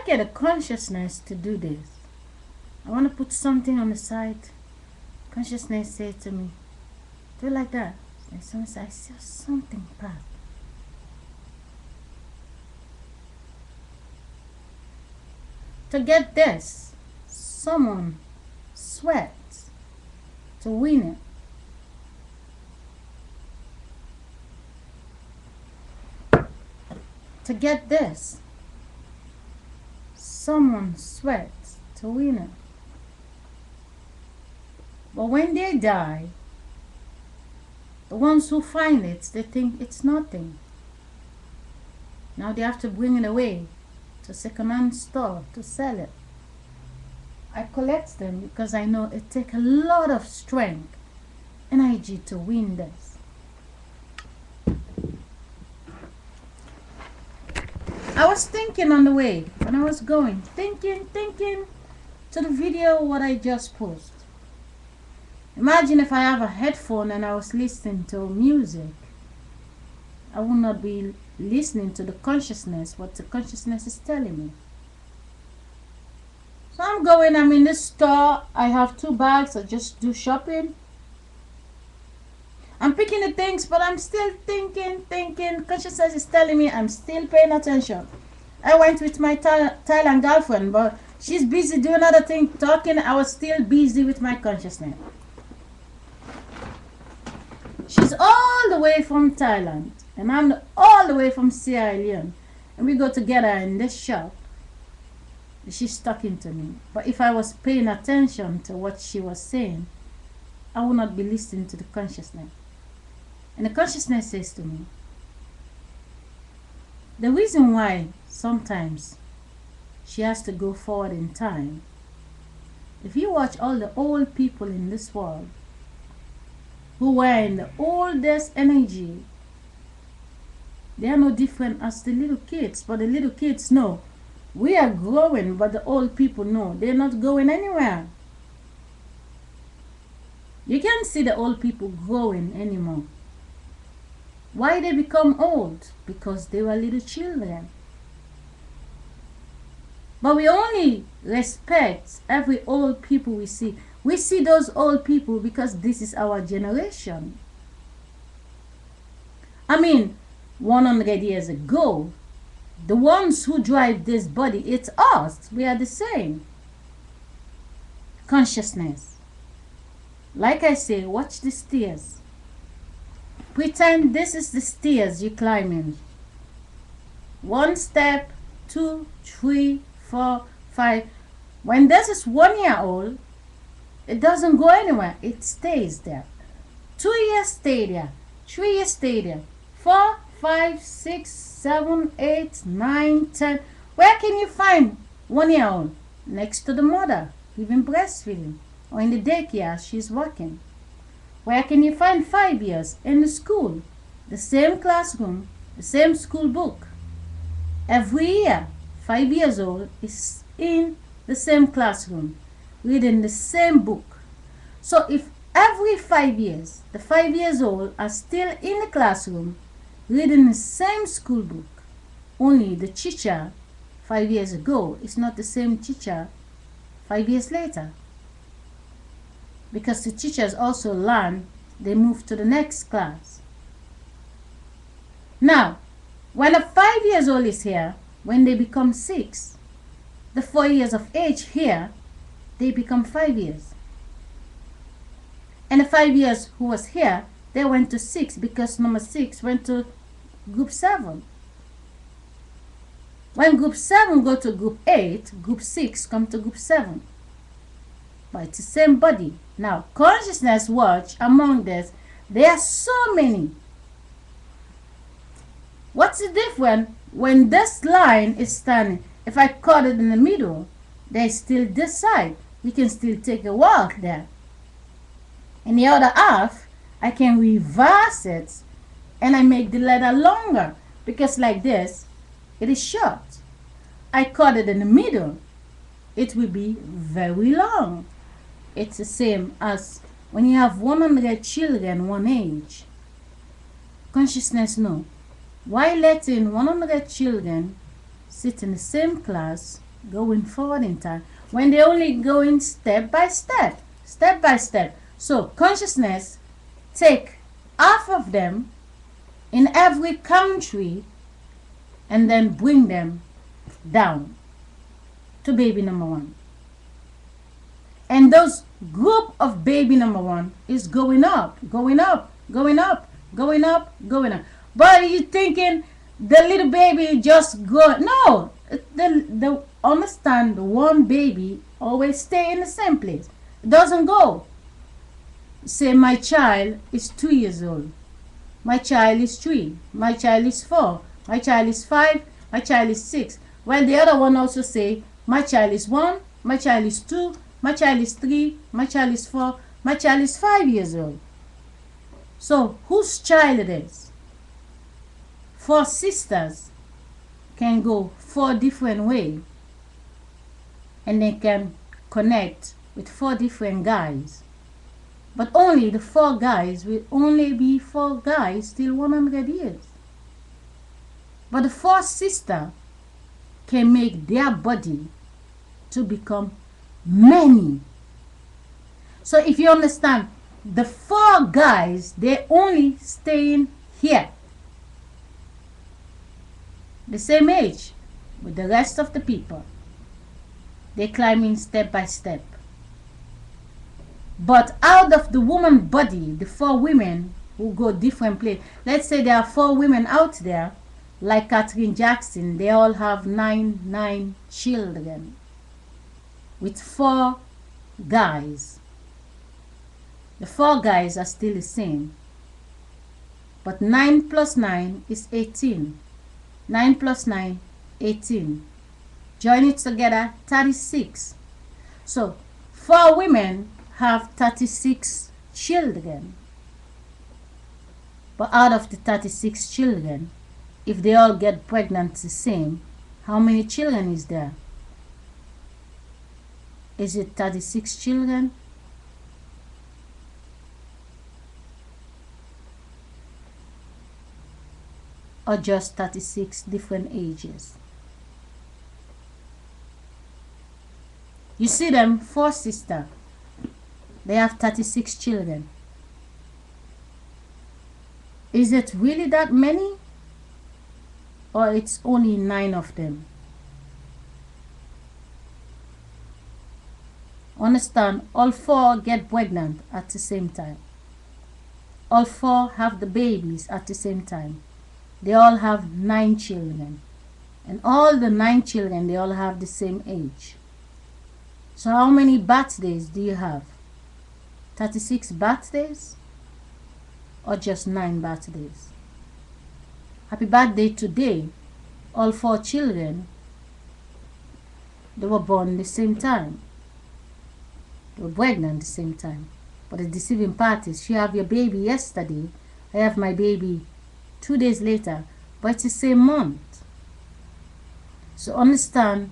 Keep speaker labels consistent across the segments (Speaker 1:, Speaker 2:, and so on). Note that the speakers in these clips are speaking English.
Speaker 1: I get a consciousness to do this, I want to put something on the side. Consciousness say to me, do it like that. And sometimes I see something pass. To get this, someone sweats to win it. To get this, someone sweats to win it. But when they die, the ones who find it, they think it's nothing. Now they have to bring it away to second-hand store to sell it. I collect them because I know it takes a lot of strength, energy to win this. I was thinking on the way, when I was going, thinking to the video what I just posted. Imagine if I have a headphone and I was listening to music. I will not be listening to the consciousness, what the consciousness is telling me. So I'm in the store, I have 2 bags, I just do shopping. I'm picking the things, but I'm still thinking. Consciousness is telling me I'm still paying attention. I went with my Thailand girlfriend, but she's busy doing other things, talking. I was still busy with my consciousness. She's all the way from Thailand, and I'm all the way from Sierra Leone. And we go together in this shop. She's talking to me. But if I was paying attention to what she was saying, I would not be listening to the consciousness. And the consciousness says to me, the reason why sometimes she has to go forward in time, if you watch all the old people in this world who were in the oldest energy, they are no different as the little kids. But the little kids know we are growing, but the old people know they're not going anywhere. You can't see the old people growing anymore. Why they become old? Because they were little children. But we only respect every old people we see. We see those old people because this is our generation. I mean, 100 years ago, the ones who drive this body, it's us. We are the same. Consciousness. Like I say, watch the stairs. Pretend this is the stairs you're climbing. 1 step, 2, 3, 4, 5. When this is 1 year old, it doesn't go anywhere. It stays there. 2 years stay there. 3 years stay there. 4, 5, 6, 7, 8, 9, 10. Where can you find 1 year old? Next to the mother, giving breastfeeding. Or in the daycare, she's working. Where can you find 5 years? In the school. The same classroom, the same school book. Every year, 5 years old is in the same classroom, reading the same book. So if every 5 years, the 5 years old are still in the classroom, reading the same school book, only the teacher 5 years ago is not the same teacher 5 years later. Because the teachers also learn, they move to the next class. Now, when a 5 years old is here, when they become 6, the 4 years of age here, they become 5 years. And the 5 years who was here, they went to 6 because number 6 went to group 7. When group 7 go to group 8, group 6 come to group 7. But it's the same body. Now, consciousness watch among this, there are so many. What's the difference when this line is standing? If I cut it in the middle, there's still this side. We can still take a walk there. In the other half, I can reverse it and I make the letter longer because like this, it is short. I cut it in the middle, it will be very long. It's the same as when you have 100 children one age. Consciousness know. Why letting 100 children sit in the same class going forward in time, when they're only going step by step, step by step. So consciousness take half of them in every country and then bring them down to baby number one. And those group of baby number one is going up, going up, going up, going up, going up. But you thinking the little baby just go? No, the understand the one baby always stay in the same place. It doesn't go. Say my child is 2 years old. My child is 3. My child is 4. My child is 5. My child is 6. Well, the other one also say my child is 1. My child is 2. My child is 3. My child is 4. My child is 5 years old. So whose child it is? 4 sisters can go 4 different ways, and they can connect with 4 different guys. But only the 4 guys will only be 4 guys till 100 years. But the 4 sisters can make their body to become many. So if you understand, the 4 guys, they only staying here, the same age with the rest of the people. They climbing step by step. But out of the woman body, the 4 women who go different places. Let's say there are 4 women out there, like Katherine Jackson. They all have 9 children with 4 guys. The 4 guys are still the same. But 9 plus 9 is 18. 9 plus 9, 18. Join it together, 36. So 4 women have 36 children. But out of the 36 children, if they all get pregnant the same, how many children is there? Is it 36 children? Or just 36 different ages? You see them, 4 sisters. They have 36 children. Is it really that many? Or it's only 9 of them? Understand, all 4 get pregnant at the same time. All 4 have the babies at the same time. They all have 9 children. And all the 9 children, they all have the same age. So how many birthdays do you have? 36 birthdays? Or just 9 birthdays? Happy birthday today. All 4 children, they were born the same time. They were pregnant at the same time. But the deceiving part is, you have your baby yesterday, I have my baby 2 days later, but it's the same month. So understand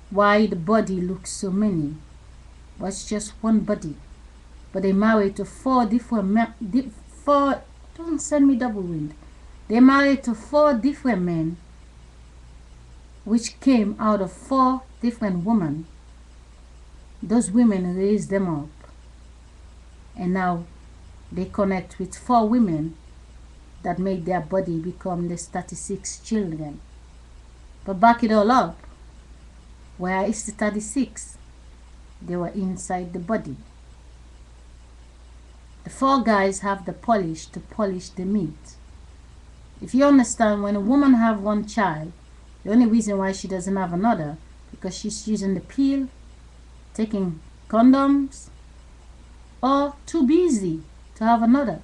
Speaker 1: why the body looks so many, but it's just one body. But they married to 4 different men. 4, don't send me double wind. They married to 4 different men, which came out of 4 different women. Those women raised them up, and now they connect with 4 women that made their body become the 36 children. But back it all up, where is the 36? They were inside the body. The 4 guys have the polish to polish the meat. If you understand, when a woman have 1 child, the only reason why she doesn't have another, because she's using the pill, taking condoms, or too busy to have another.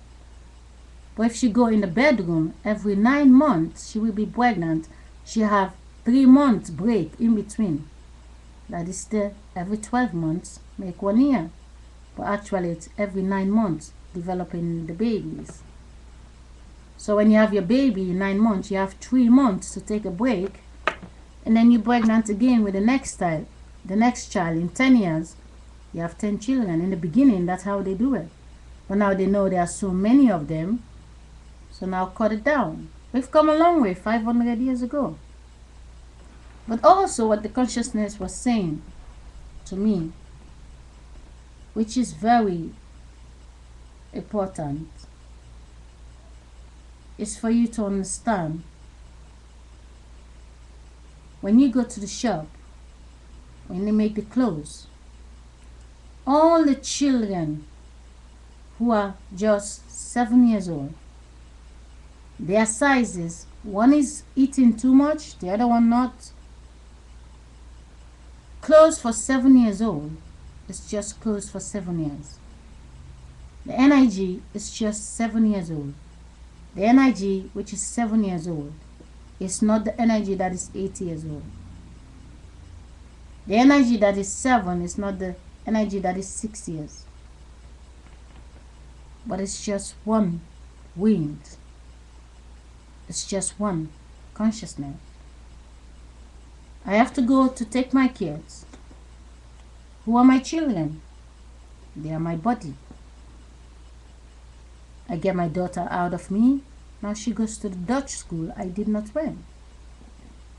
Speaker 1: But if she go in the bedroom every 9 months, she will be pregnant. She have 3 months break in between. That is every 12 months make 1 year. But actually it's every 9 months developing the babies. So when you have your baby in 9 months, you have 3 months to take a break, and then you're pregnant again with the next child. The next child in 10 years, you have 10 children. In the beginning, that's how they do it. But now they know there are so many of them, so now cut it down. We've come a long way 500 years ago. But also what the consciousness was saying to me, which is very important, is for you to understand when you go to the shop, when they make the clothes, all the children who are just 7 years old, their sizes, one is eating too much, the other one not. Clothes for 7 years old is just clothes for 7 years. The NIG is just 7 years old. The NIG, which is 7 years old, is not the NIG that is 8 years old. The NIG that is 7 is not the NIG that is 6 years. But it's just one wind. It's just one consciousness. I have to go to take my kids. Who are my children? They are my body. I get my daughter out of me. Now she goes to the Dutch school I did not went.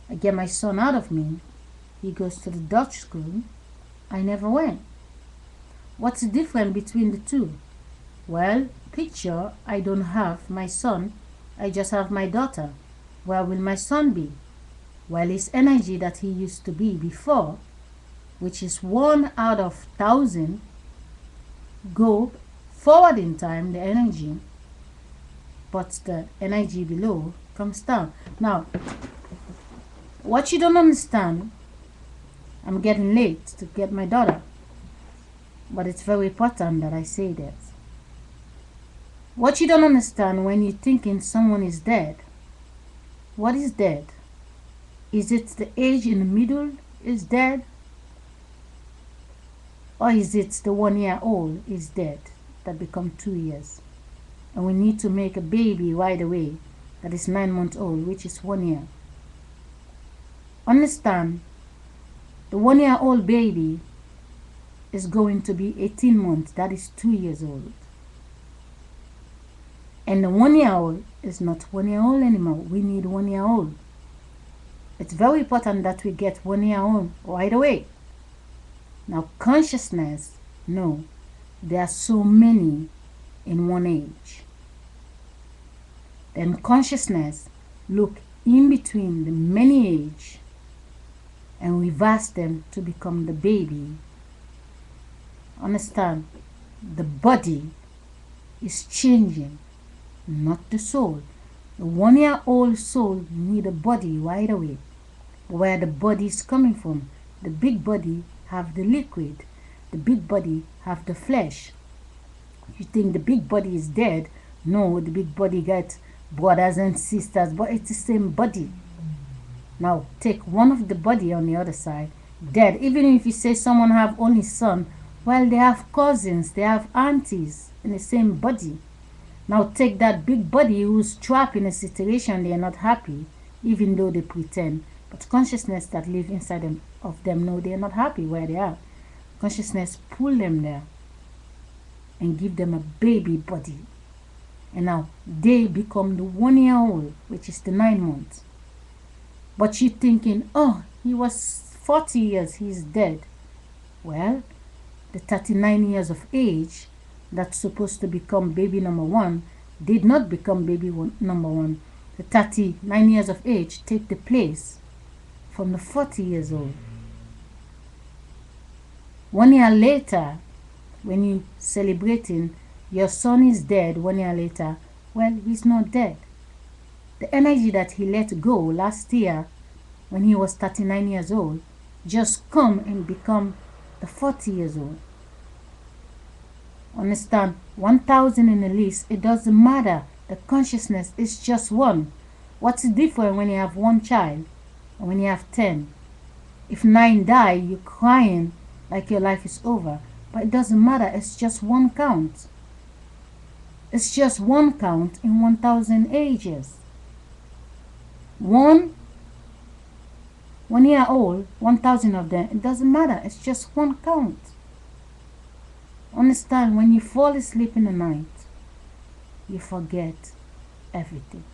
Speaker 1: I get my son out of me. He goes to the Dutch school I never went. What's the difference between the two? Well, picture, I don't have my son. I just have my daughter. Where will my son be? Well, his energy that he used to be before, which is 1 out of 1,000, go forward in time, the energy, but the energy below comes down. Now, what you don't understand, I'm getting late to get my daughter, but it's very important that I say that. What you don't understand when you're thinking someone is dead, what is dead? Is it the age in the middle is dead? Or is it the 1 year old is dead that become 2 years? And we need to make a baby right away that is 9 months old, which is 1 year. Understand, the 1 year old baby is going to be 18 months, that is 2 years old. And the 1 year old is not 1 year old anymore. We need 1 year old. It's very important that we get 1 year old right away. Now, consciousness, no, there are so many in one age. Then consciousness, look in between the many age and reverse them to become the baby. Understand, the body is changing, not the soul. The 1 year old soul need a body right away. Where the body is coming from, the big body have the liquid, the big body have the flesh. You think the big body is dead? No, the big body got brothers and sisters, but it's the same body. Now take one of the body on the other side, dead. Even if you say someone have only son, well, they have cousins, they have aunties in the same body. Now take that big body who's trapped in a situation they are not happy, even though they pretend. But consciousness that live inside of them know they are not happy where they are. Consciousness pull them there and give them a baby body. And now they become the 1 year old, which is the 9 months. But you thinking, oh, he was 40 years, he's dead. Well, the 39 years of age that's supposed to become baby number 1 did not become baby number 1. The 39 years of age take the place from the 40 years old. 1 year later, when you celebrating, your son is dead 1 year later, well, he's not dead. The energy that he let go last year when he was 39 years old just come and become the 40 years old. Understand, 1,000 in the list, it doesn't matter. The consciousness is just one. What's the difference when you have 1 child and when you have 10? If 9 die, you're crying like your life is over. But it doesn't matter, it's just one count. It's just one count in 1,000 ages. 1 year old, 1,000 of them, it doesn't matter, it's just one count. Understand, when you fall asleep in the night, you forget everything.